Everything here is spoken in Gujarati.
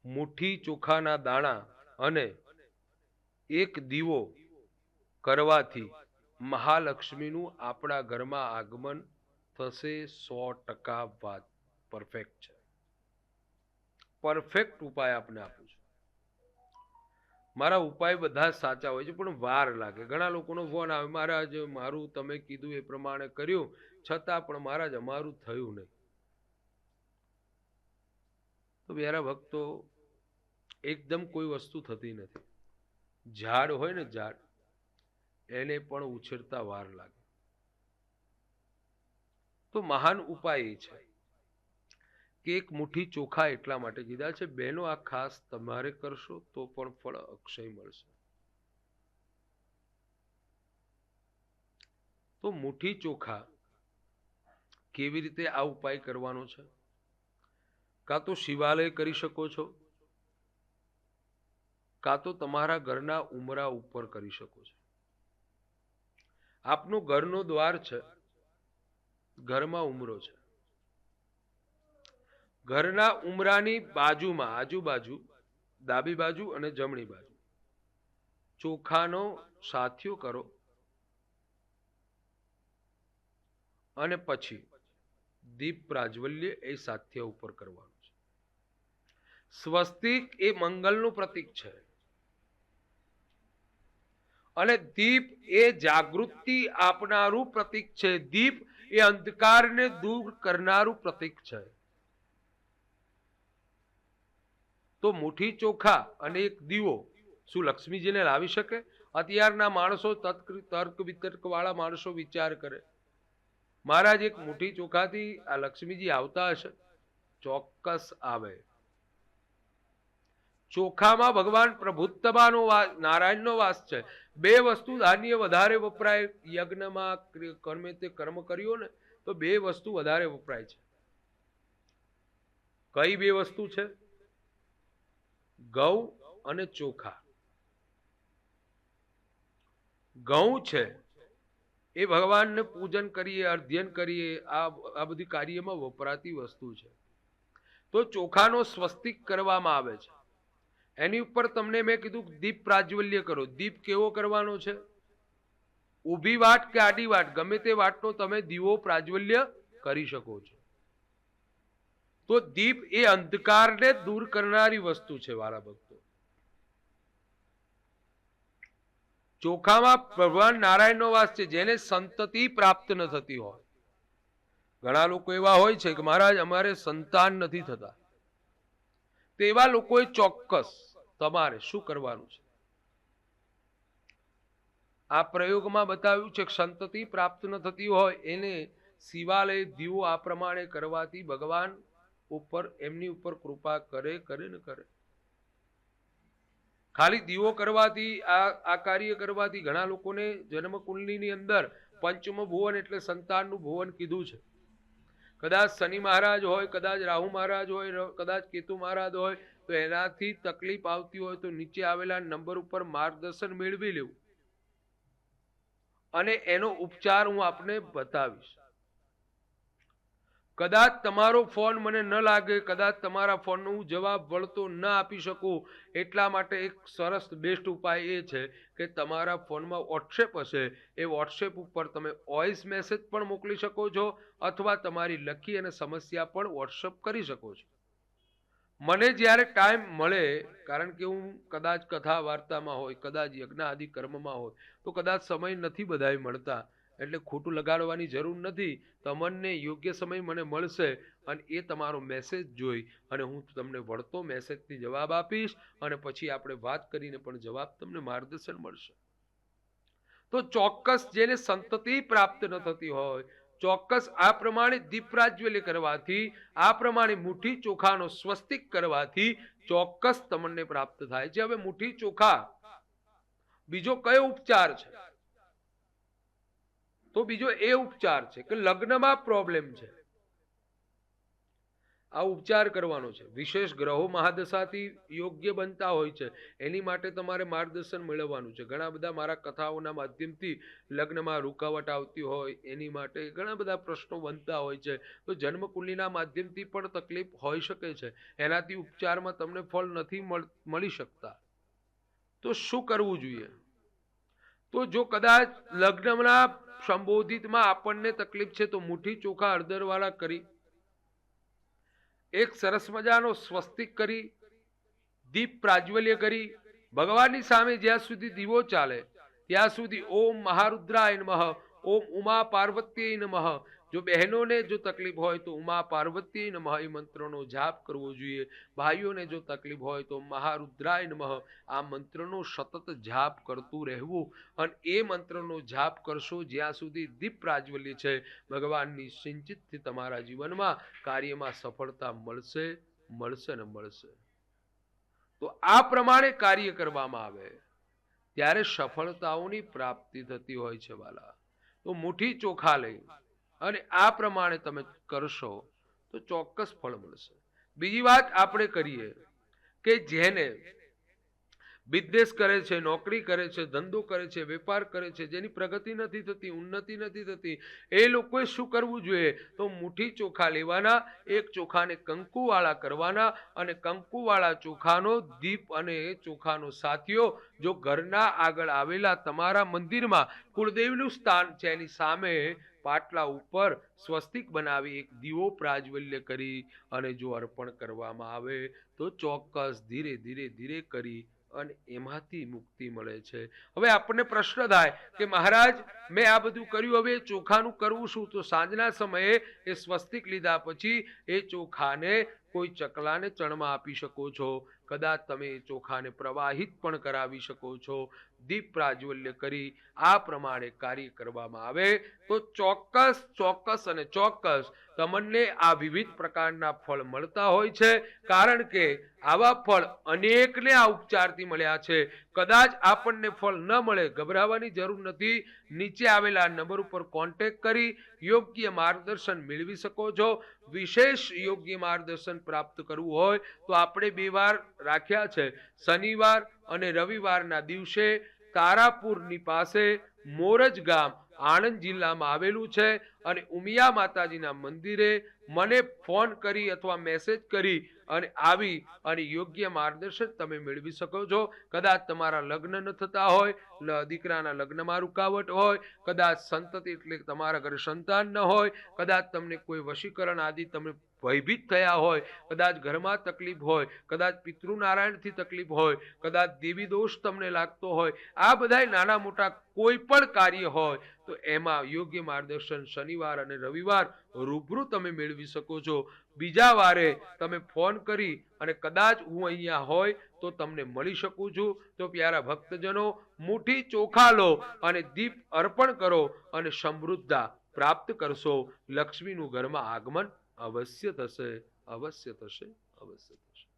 મુઠ્ઠી ચોખાના દાણા અને એક દીવો કરવાથી મહાલક્ષ્મીનું આપણા ઘરમાં આગમન થશે. 100% વાત પરફેક્ટ છે. પરફેક્ટ ઉપાય આપને આપું છું. મારા ઉપાય બધા સાચા હોય છે પણ વાર લાગે. ઘણા લોકોનો ફોન આવે, મહારાજ મારું તમે કીધું એ પ્રમાણે કર્યું છતાં પણ મહારાજ અમારું થયું નહીં. તો વ્યારા ભક્તો, એકદમ કોઈ વસ્તુ થતી નથી. ઝાડ હોય ને ઝાડ, એને પણ ઉછેરતા વાર લાગે. તો મહાન ઉપાય એ છે કે એક મુઠ્ઠી ચોખા એટલા માટે કીધા છે. બહેનો આ ખાસ તમારે કરશો તો પણ ફળ અક્ષય મળશે. તો મુઠ્ઠી ચોખા કેવી રીતે આ ઉપાય કરવાનો છે? કાં તો શિવાલય કરી શકો છો, કાં તો તમારા ઘરના ઉમરા ઉપર કરી શકો છો. આપનો ઘરનો દ્વાર છે, ઘરમાં ઉમરો છે, ઘરના ઉમરાની બાજુમાં આજુબાજુ ડાબી બાજુ અને જમણી બાજુ ચોખાનો સાથિયો કરો અને પછી દીપ પ્રાજ્વલ્ય એ સાથિયા ઉપર કરવાનું છે. સ્વસ્તિક એ મંગલનું પ્રતીક છે અને દીપ એ જાગૃતિ આપનારું પ્રતીક છે. દીપ એ અંધકારને દૂર કરનારું પ્રતીક છે. તો મુઠ્ઠી ચોખા અને એક દીવો શું લક્ષ્મીજીને લાવી શકે? અત્યારના માણસો તર્ક વિતર્ક વાળા માણસો વિચાર કરે, મહારાજ એક મુઠ્ઠી ચોખાથી આ લક્ષ્મીજી આવતા હશે? ચોક્કસ આવે. ચોખામાં ભગવાન પ્રભુત્તમાનો વાસ, નારાયણનો વાસ છે. બે વસ્તુ ધાન્ય વધારે વપરાય યજ્ઞમાં, કર્મે તે કર્મ કર્યો ને તો બે વસ્તુ વધારે વપરાય છે. કઈ બે વસ્તુ છે? ઘઉં અને ચોખા. ઘઉં છે એ ભગવાનને પૂજન કરીએ, અધ્યયન કરીએ, આ બધી કાર્યમાં વપરાતી વસ્તુ છે. તો ચોખાનો સ્વસ્તિક કરવામાં આવે છે. એની ઉપર તમને મેં કીધું દીપ પ્રાજ્વલ્ય કરો. દીપ કેવો કરવાનો છે? ઊભી વાટ કે આડી વાટ, ગમે તે વાટનો તમે દીવો પ્રાજ્વલ્ય કરી શકો છો. તો દીપ એ અંધકારને દૂર કરનારી વસ્તુ છે વાલા ભક્તો. ચોખામાં ભગવાન નારાયણનો વાસ છે. જેને સંતતિ પ્રાપ્ત ન થતી હોય, ઘણા લોકો એવા હોય છે કે મહારાજ અમારે સંતાન નથી થતા, તેવા લોકોએ ચોક્કસ તમારે શું કરવાનું છે? આ પ્રયોગમાં બતાવ્યું છે કે સંતતિ પ્રાપ્ત ન થતી હોય એને શિવાલય દીવો આ પ્રમાણે કરવાથી ભગવાન ઉપર, એમની ઉપર કૃપા કરે ને કરે. ખાલી દીવો કરવાથી, આ કાર્ય કરવાથી ઘણા લોકોને જન્મ કુંડલીની અંદર પંચમ ભુવન એટલે સંતાનનું ભુવન કીધું છે. કદાચ શનિ મહારાજ હોય, કદાચ રાહુ મહારાજ હોય, કદાચ કેતુ મહારાજ હોય, તો એનાથી તકલીફ આવતી હોય તો નીચે આવેલા નંબર ઉપર માર્ગદર્શન મેળવી લેવું અને એનો ઉપચાર હું આપને બતાવીશ. કદાચ તમારો ફોન મને ન લાગે, કદાચ તમારા ફોનનો હું જવાબ વળતો ન આપી શકું, એટલા માટે એક સરસ બેસ્ટ ઉપાય એ છે કે તમારા ફોનમાં વોટ્સએપ હશે, એ વોટ્સએપ ઉપર તમે વોઇસ મેસેજ પણ મોકલી શકો છો અથવા તમારી લખી અને સમસ્યા પણ વોટ્સએપ કરી શકો છો. મને જ્યારે ટાઈમ મળે, કારણ કે હું કદાચ કથા વાર્તામાં હોય, કદાચ યજ્ઞ આદિ કર્મમાં હોય, તો કદાચ સમય નથી બધાય મળતા, એટલે ખોટું લગાડવાની જરૂર નથી. તમને યોગ્ય સમય મને મળશે અને એ તમારો મેસેજ જોઈ અને હું તમને વળતો મેસેજથી જવાબ આપીશ અને પછી આપણે વાત કરીને પણ જવાબ તમને માર્ગદર્શન મળશે. તો ચોક્કસ જેને સંતતિ પ્રાપ્ત ન થતી હોય, ચોક્કસ આ પ્રમાણે દીપ પ્રાજ્વલ્ય કરવાથી, આ પ્રમાણે મુઠ્ઠી ચોખાનો સ્વસ્તિક કરવાથી ચોક્કસ તમને પ્રાપ્ત થાય છે. હવે મુઠ્ઠી ચોખા બીજો કયો ઉપચાર છે? તો બીજો એ ઉપચાર છે કે લગ્નમાં પ્રોબ્લેમ છે, આ ઉપચાર કરવાનો છે. વિશેષ ગ્રહો મહાદશાથી યોગ્ય બનતા હોય છે, એની માટે તમારે માર્ગદર્શન મેળવવાનું છે. ઘણા બધા મારા કથાઓના માધ્યમથી લગ્નમાં રૂકાવટ આવતી હોય એની માટે ઘણા બધા પ્રશ્નો બનતા હોય છે. તો જન્મકુંડલીના માધ્યમથી પણ તકલીફ હોઈ શકે છે, એનાથી ઉપચારમાં તમને ફળ નથી મળી શકતા. તો શું કરવું જોઈએ? તો જો કદાચ લગ્નના સંબોધિતમાં આપણને તકલીફ છે તો મુઠ્ઠી ચોખા હળદરવાળા કરી, એક સરસ મજાનો સ્વસ્તિક કરી, દીપ પ્રાજ્વલ્ય કરી, ભગવાનની સામે જ્યાં સુધી દીવો ચાલે ત્યાં સુધી ઓમ મહારુદ્રાય નમઃ, ઓમ ઉમા પાર્વતીય નમઃ. જો બહેનોને જો તકલીફ હોય તો ઉમા પાર્વતીય નમઃ એ મંત્રનો જાપ કરવો જોઈએ. ભાઈઓને જો તકલીફ હોય તો મહારુદ્રાય નમઃ આ મંત્રનો સતત જાપ કરતું રહેવું. અને એ મંત્રનો જાપ કરશો જ્યાં સુધી દીપ પ્રાજ્વલ્ય છે, ભગવાનની સિંચિતથી તમારા જીવનમાં કાર્યમાં સફળતા મળશે મળશે ને મળશે. તો આ પ્રમાણે કાર્ય કરવામાં આવે ત્યારે સફળતાઓની પ્રાપ્તિ થતી હોય છે વાલા. તો મુઠ્ઠી ચોખા લઈ અને આ પ્રમાણે તમે કરશો તો ચોક્કસ ફળ મળશે. બીજી વાત આપણે કરીએ કે જેને બિઝનેસ કરે છે, નોકરી કરે છે, ધંધો કરે છે, વેપાર કરે છે, જેની પ્રગતિ નથી થતી, ઉન્નતિ નથી થતી, એ લોકોએ શું કરવું જોઈએ? તો મુઠ્ઠી ચોખા લેવાના, એક ચોખાને કંકુવાળા કરવાના અને કંકુવાળા ચોખાનો દીપ અને ચોખાનો સાથીઓ જો ઘરના આગળ આવેલા તમારા મંદિરમાં કુળદેવનું સ્થાન છે એની સામે પાટલા ઉપર સ્વસ્તિક બનાવી એક દીવો પ્રાજ્વલ્ય કરી અને જો અર્પણ કરવામાં આવે તો ચોક્કસ ધીરે ધીરે ધીરે કરી અને એમાંથી મુક્તિ મળે છે. હવે આપણને પ્રશ્ન થાય કે મહારાજ મેં આ બધું કર્યું, હવે ચોખાનું કરવું શું? તો સાંજના સમયે એ સ્વસ્તિક લીધા પછી એ ચોખાને કોઈ ચકલાને ચણમાં આપી શકો છો. કદાચ તમે એ ચોખાને પ્રવાહિત પણ કરાવી શકો છો. દીપ પ્રાજ્વલ્ય કરી આ પ્રમાણે કાર્ય કરવામાં આવે તો ચોક્કસ ચોક્કસ અને ચોક્કસ તમને આ વિવિધ પ્રકારના ફળ મળતા હોય છે. કારણ કે આવા ફળ અનેકને આ ઉપચારથી મળ્યા છે. કદાચ આપણને ફળ ન મળે, ગભરાવાની જરૂર નથી. નીચે આવેલા નંબર ઉપર કોન્ટેક્ટ કરી યોગ્ય માર્ગદર્શન મેળવી શકો છો. વિશેષ યોગ્ય માર્ગદર્શન પ્રાપ્ત કરવું હોય તો આપણે 2 વાર રાખ્યા છે. શનિવાર અને રવિવારના દિવસે તારાપુરની પાસે મોરજ ગામ આણંદ જિલ્લામાં આવેલું છે અને ઉમિયા માતાજીના મંદિરે મને ફોન કરી અથવા મેસેજ કરી અને આવી અને યોગ્ય માર્ગદર્શન તમે મેળવી શકો છો. કદાચ તમારા લગ્ન ન થતા હોય, દીકરાના લગ્નમાં રૂકાવટ હોય, કદાચ સંતતિ એટલે તમારા ઘરે સંતાન ન હોય, કદાચ તમને કોઈ વશીકરણ આદિ તમે ભયભીત થયા હોય, કદાચ ઘરમાં તકલીફ હોય, કદાચ પિતૃનારાયણથી તકલીફ હોય, કદાચ દેવી દોષ તમને લાગતો હોય, આ બધા નાના મોટા કોઈ પણ કાર્ય હોય તો એમાં યોગ્ય માર્ગદર્શન શનિવાર અને રવિવાર રૂબરૂ તમે મેળવી શકો છો. બીજા વારે તમે ફોન કરી અને કદાચ હું અહીંયા હોય તો તમને મળી શકું છું. તો પ્યારા ભક્તજનો, મુઠ્ઠી ચોખા લો અને દીપ અર્પણ કરો અને સમૃદ્ધતા પ્રાપ્ત કરશો. લક્ષ્મીનું ઘરમાં આગમન અવશ્ય થશે, અવશ્ય થશે, અવશ્ય થશે.